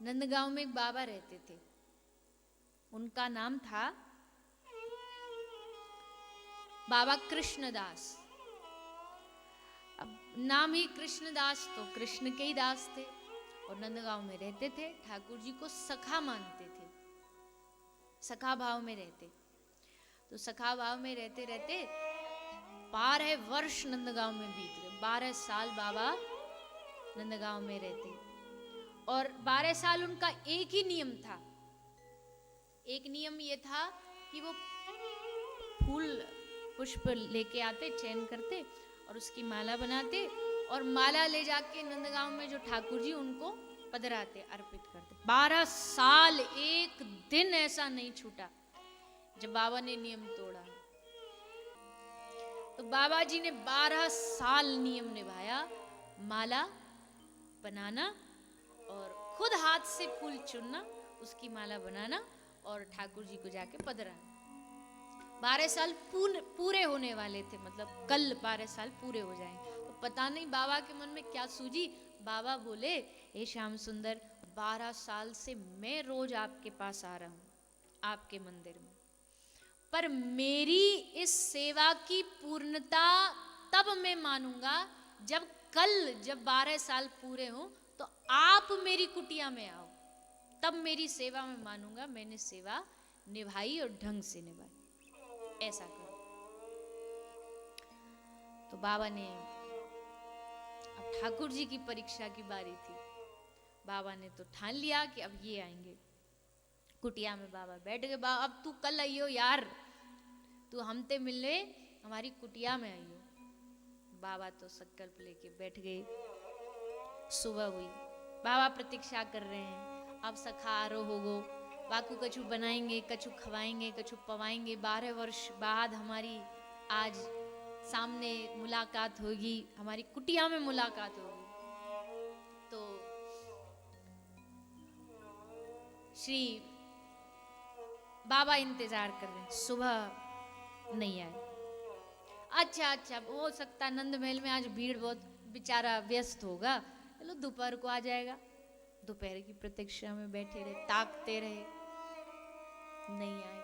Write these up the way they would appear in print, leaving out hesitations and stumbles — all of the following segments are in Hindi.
नंदगांव में एक बाबा रहते थे, उनका नाम था बाबा कृष्णदास। अब नाम ही कृष्णदास, तो कृष्ण के ही दास थे और नंदगांव में रहते थे। ठाकुर जी को सखा मानते थे, सखा भाव में रहते। तो सखा भाव में रहते रहते 12 वर्ष नंदगांव में बीत गए। 12 साल बाबा नंदगांव में रहते और 12 साल उनका एक ही नियम था। एक नियम ये था कि वो फूल पुष्प लेके आते, चयन करते और उसकी माला बनाते और माला ले जाके नंदगांव में जो ठाकुर जी उनको पधराते, अर्पित करते। 12 साल एक दिन ऐसा नहीं छूटा जब बाबा ने नियम तोड़ा। तो बाबा जी ने 12 साल नियम निभाया, माला बनाना और खुद हाथ से फूल चुनना, उसकी माला बनाना और ठाकुर जी को जाके पधराना। 12 साल पूरे होने वाले थे, मतलब कल 12 साल पूरे हो जाएंगे। तो पता नहीं बाबा के मन में क्या सूझी, बाबा बोले, हे श्याम सुंदर, 12 साल से मैं रोज आपके पास आ रहा हूं, आपके मंदिर में, पर मेरी इस सेवा की पूर्णता तब मैं मानूंगा जब कल, जब 12 साल पूरे हों तो आप मेरी कुटिया में आओ, तब मेरी सेवा में मानूंगा मैंने सेवा निभाई और ढंग से निभाई, ऐसा करो। तो बाबा ने, अब ठाकुर जी की परीक्षा की बारी थी, बाबा ने तो ठान लिया कि अब ये आएंगे। कुटिया में बाबा बैठ गए। बाबा, अब तू कल आइयो यार, तू हमते मिलने हमारी कुटिया में आइयो। बाबा तो संकल्प लेके बैठ गए। सुबह हुई, बाबा प्रतीक्षा कर रहे हैं, अब सखा आरो होगो, बाकू कछु बनाएंगे, कछु खवाएंगे, कछु पवाएंगे। 12 वर्ष बाद हमारी आज सामने मुलाकात होगी, हमारी कुटिया में मुलाकात होगी। तो श्री बाबा इंतजार कर रहे हैं, सुबह नहीं आए। अच्छा, हो सकता नंद महल में आज भीड़ बहुत, बेचारा व्यस्त होगा, चलो दोपहर को आ जाएगा। दोपहर की प्रतीक्षा में बैठे रहे, ताकते रहे, नहीं आए।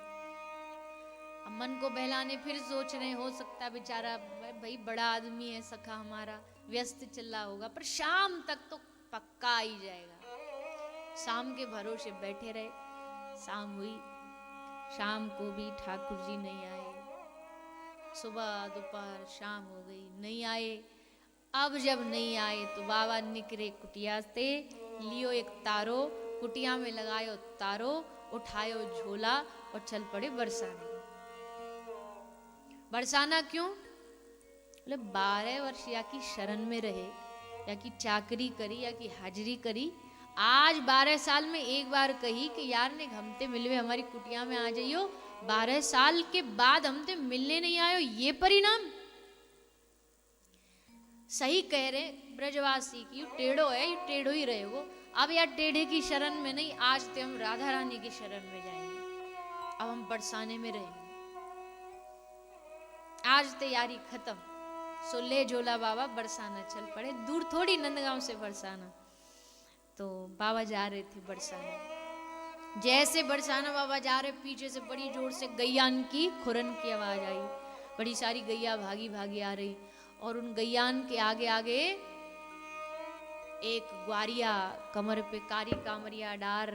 अब मन को बहलाने फिर सोच रहे, हो सकता बेचारा, भाई बड़ा आदमी है सखा हमारा, व्यस्त चल रहा होगा, पर शाम तक तो पक्का आ ही जाएगा। शाम के भरोसे बैठे रहे। शाम हुई, शाम को भी ठाकुर जी नहीं आए। सुबह दोपहर शाम हो गई, नहीं आए। अब जब नहीं आए तो बाबा निकले कुटिया से, लियो एक तारो, कुटिया में लगायो तारो, उठायो झोला और चल पड़े बरसाने। बरसाना क्यों? बोले 12 वर्ष या की शरण में रहे, या की चाकरी करी, या की हाजिरी करी, आज 12 साल में एक बार कही कि यार ने हमते मिलवे हमारी कुटिया में आ जाइयो, 12 साल के बाद हमते मिलने नहीं आयो, ये परिणाम। सही कह रहे ब्रजवासी की, यू टेढ़ो है, यू टेढ़ो ही रहे वो। अब यार टेढ़े की शरण में नहीं, आज तो हम राधा रानी की शरण में जाएंगे, अब हम बरसाने में रहेंगे, आज तैयारी खत्म। सो ले झोला बाबा, बरसाना चल पड़े। दूर थोड़ी नंदगांव से बरसाना। तो बाबा जा रहे थे बरसाना। जैसे बरसाना बाबा जा रहे, पीछे से बड़ी जोर से गैयान की खुरन की आवाज आई। बड़ी सारी गैया भागी भागी आ रही और उन गैयान के आगे आगे एक ग्वारिया, कमर पे कारी कामरिया डार,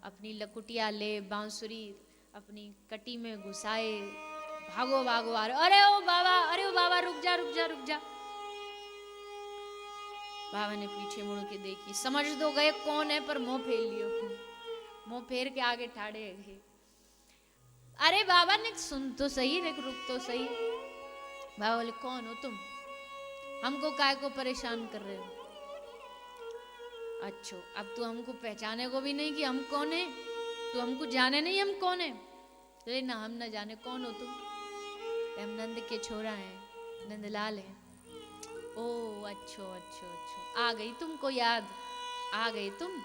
अपनी लकुटिया ले, बांसुरी अपनी कटी में घुसाए, भागो भागो आ रहे। अरे ओ बाबा, अरे ओ बाबा, रुक जा रुक जा रुक जा। बाबा ने पीछे मुड़ के देखी, समझ दो गए कौन है, पर मुंह फेर लियो, मुंह फेर के आगे ठाड़े गए। अरे बाबा ने सुन तो सही, देख रुक तो सही। बाबा बोले, कौन हो तुम, हमको काय को परेशान कर रहे हो? अच्छा, अब तू हमको पहचाने को भी नहीं कि हम कौन है, तू हमको जाने नहीं हम कौन है? अरे ना, हम ना जाने, कौन हो तुम? हम नंद के छोरा हैं, नंदलाल हैं। ओ अच्छो अच्छो अच्छो, आ गई तुमको याद, आ गई तुम।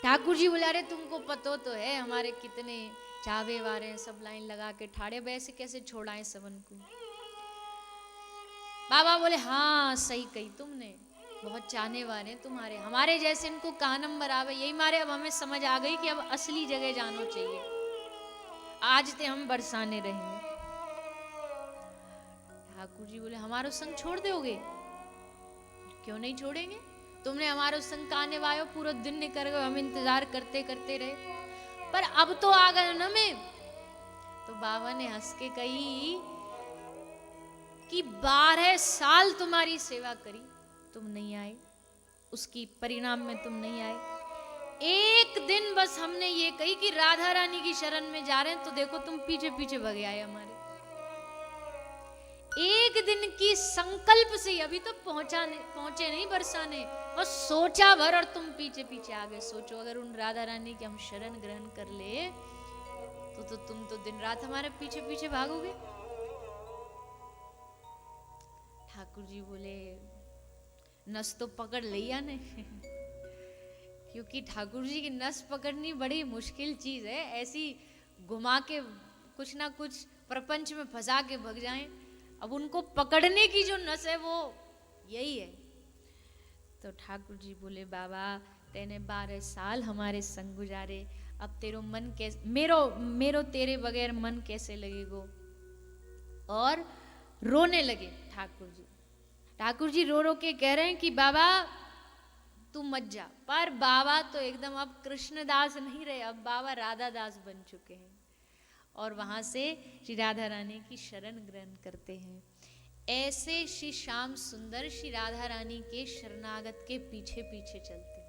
ठाकुर जी बुला रहे, तुमको पतो तो है हमारे कितने चावे वारे हैं, सब लाइन लगा के ठाड़े, वैसे कैसे छोड़ाए सबन को? बाबा बोले, हाँ सही कही तुमने, बहुत चाहने वाले हैं तुम्हारे, हमारे जैसे इनको कहाँ नंबर आवे, यही मारे अब हमें समझ आ गई कि अब असली जगह जानो चाहिए। आज ते हम बरसाने रहेंगे। ठाकुर जी बोले हमारो संग छोड़ दोगे? क्यों नहीं छोड़ेंगे, तुमने हमारो संग का निभायो, पूरा दिन निकल गए, हम इंतजार करते करते रहे, पर अब तो आ गए न में। तो बाबा ने हंस के कही कि 12 साल तुम्हारी सेवा करी, तुम नहीं आए, उसकी परिणाम में तुम नहीं आए। एक दिन बस हमने ये कही कि राधा रानी की शरण में जा रहे हैं, तो देखो तुम पीछे पीछे भगे आए हमारे। एक दिन की संकल्प से अभी तो पहुंचे नहीं बरसाने, बस सोचा भर और तुम पीछे पीछे आ गए। सोचो अगर उन राधा रानी की हम शरण ग्रहण कर ले तो तुम तो दिन रात हमारे पीछे पीछे भागोगे। ठाकुर जी बोले नस तो पकड़ लिया ने क्योंकि ठाकुर जी की नस पकड़नी बड़ी मुश्किल चीज है, ऐसी घुमा के कुछ ना कुछ प्रपंच में फंसा के भग जाएं। अब उनको पकड़ने की जो नस है वो यही है। तो ठाकुर जी बोले बाबा तेने 12 साल हमारे संग गुजारे, अब तेरो मन कैसे, मेरो तेरे बगैर मन कैसे लगेगो। और रोने लगे ठाकुर जी। ठाकुर जी रो रो के कह रहे हैं कि बाबा तू मत जा, पर बाबा तो एकदम अब कृष्णदास नहीं रहे, अब बाबा राधा दास बन चुके हैं और वहां से श्री राधा रानी की शरण ग्रहण करते हैं। ऐसे श्री श्याम सुंदर श्री राधा रानी के शरणागत के पीछे पीछे चलते हैं।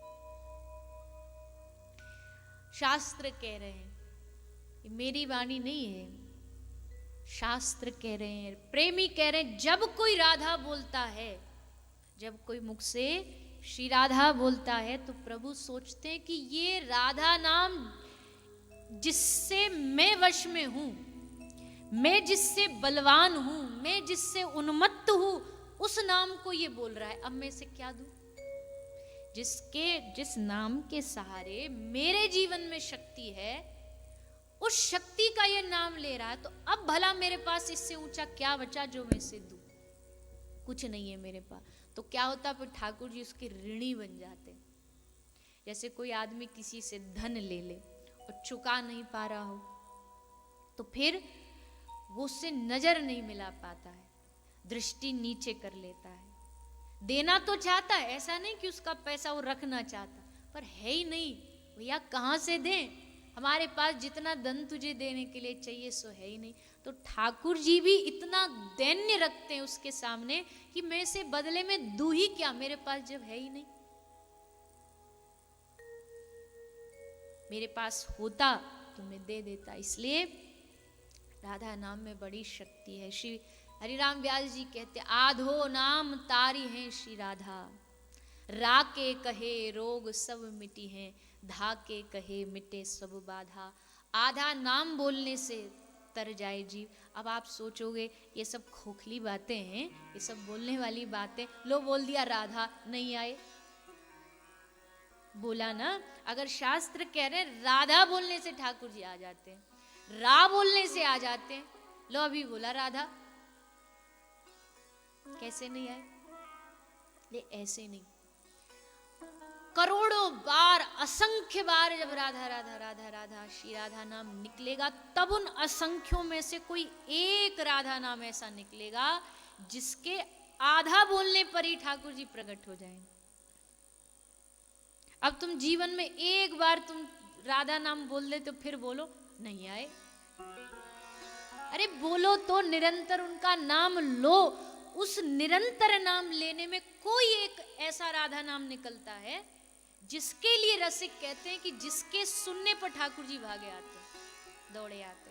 शास्त्र कह रहे हैं, ये मेरी वाणी नहीं है, शास्त्र कह रहे हैं, प्रेमी कह रहे हैं, जब कोई राधा बोलता है, जब कोई मुख से श्री राधा बोलता है तो प्रभु सोचते हैं कि ये राधा नाम जिससे मैं वश में हूं, मैं जिससे बलवान हूं, मैं जिससे उन्मत्त हूं, उस नाम को ये बोल रहा है, अब मैं इसे क्या दूं। जिस नाम के सहारे मेरे जीवन में शक्ति है, उस शक्ति का ये नाम ले रहा है, तो अब भला मेरे पास इससे ऊंचा क्या बचा जो मैं इसे दूं। कुछ नहीं है मेरे पास। तो क्या होता, फिर ठाकुर जी उसके ऋणी बन जाते। जैसे कोई आदमी किसी से धन ले ले और चुका नहीं पा रहा हो, तो फिर वो उससे नजर नहीं मिला पाता है, दृष्टि नीचे कर लेता है। देना तो चाहता है, ऐसा नहीं कि उसका पैसा वो रखना चाहता, पर है ही नहीं भैया, कहां से दें, हमारे पास जितना धन तुझे देने के लिए चाहिए सो है ही नहीं। तो ठाकुर जी भी इतना दैन्य रखते हैं उसके सामने कि मैं इसे बदले में दूं ही क्या, मेरे पास जब है ही नहीं। मेरे पास होता तो मैं दे देता। इसलिए राधा नाम में बड़ी शक्ति है। श्री हरिराम व्यास जी कहते, आधो नाम तारी हैं श्री राधा, राके कहे रोग सब मिटी हैं, धाके कहे मिटे सब बाधा। आधा नाम बोलने से तर जाए जीव। अब आप सोचोगे ये सब खोखली बातें हैं, ये सब बोलने वाली बातें, लो बोल दिया राधा नहीं आए, बोला ना। अगर शास्त्र कह रहे राधा बोलने से ठाकुर जी आ जाते हैं, रा बोलने से आ जाते हैं, लो अभी बोला राधा, कैसे नहीं आए। ले ऐसे नहीं, करोड़ों बार, असंख्य बार जब राधा राधा राधा राधा श्री राधा नाम निकलेगा, तब उन असंख्यों में से कोई एक राधा नाम ऐसा निकलेगा जिसके आधा बोलने पर ही ठाकुर जी प्रकट हो जाएं। अब तुम जीवन में एक बार तुम राधा नाम बोल दे तो फिर बोलो नहीं आए। अरे बोलो तो, निरंतर उनका नाम लो। उस निरंतर नाम लेने में कोई एक ऐसा राधा नाम निकलता है जिसके लिए रसिक कहते हैं कि जिसके सुनने पर ठाकुर जी भागे आते, दौड़े आते।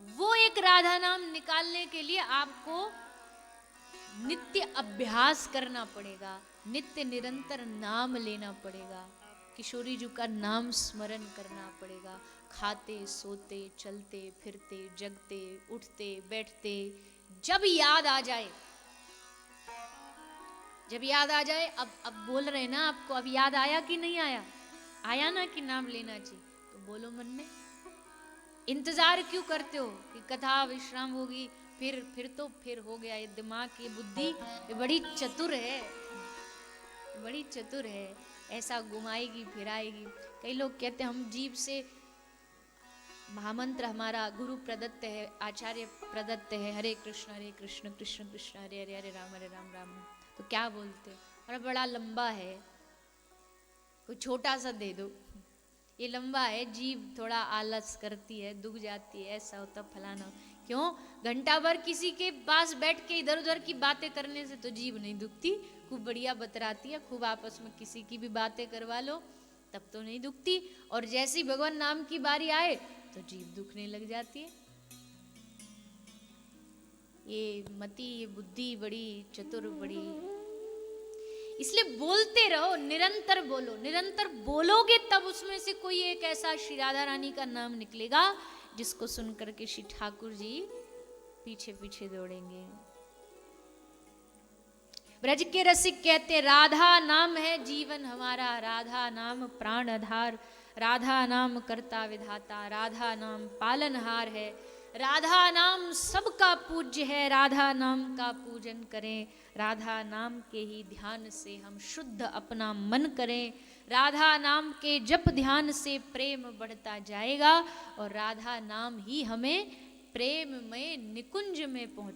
वो एक राधा नाम निकालने के लिए आपको नित्य अभ्यास करना पड़ेगा, नित्य निरंतर नाम लेना पड़ेगा, किशोरी जी का नाम स्मरण करना पड़ेगा। खाते सोते चलते फिरते जगते उठते बैठते, जब याद आ जाए, जब याद आ जाए, अब बोल रहे ना आपको, अब याद आया कि नहीं आया, आया ना कि नाम लेना चाहिए, तो बोलो मन में। इंतजार क्यों करते हो कि कथा विश्राम होगी फिर हो गया ये दिमाग, ये बुद्धि ये बड़ी चतुर है, बड़ी चतुर है, ऐसा घुमाएगी फिराएगी। कई लोग कहते हैं हम जीव से, महामंत्र हमारा गुरु प्रदत्त है, आचार्य प्रदत्त है, हरे कृष्ण कृष्ण कृष्ण हरे हरे, हरे राम राम राम। तो क्या बोलते, अरे बड़ा लंबा है, कोई छोटा सा दे दो, ये लंबा है। जीव थोड़ा आलस करती है, दुख जाती है, ऐसा होता फलाना। क्यों? घंटा भर किसी के पास बैठ के इधर उधर की बातें करने से तो जीव नहीं दुखती, खूब बढ़िया बतराती है, खूब आपस में किसी की भी बातें करवा लो तब तो नहीं दुखती, और जैसी भगवान नाम की बारी आए तो जीव दुखने लग जाती है। ये मति, ये बुद्धि बड़ी चतुर, बड़ी, इसलिए बोलते रहो, निरंतर बोलो, निरंतर बोलोगे तब उसमें से कोई एक ऐसा श्री राधा रानी का नाम निकलेगा जिसको सुनकर के श्री ठाकुर जी पीछे पीछे दौड़ेंगे। ब्रज के रसिक कहते राधा नाम है जीवन हमारा, राधा नाम प्राण आधार, राधा नाम कर्ता विधाता, राधा नाम पालनहार है, राधा नाम सबका पूज्य है, राधा नाम का पूजन करें, राधा नाम के ही ध्यान से हम शुद्ध अपना मन करें, राधा नाम के जप ध्यान से प्रेम बढ़ता जाएगा और राधा नाम ही हमें प्रेम में निकुंज में पहुंचा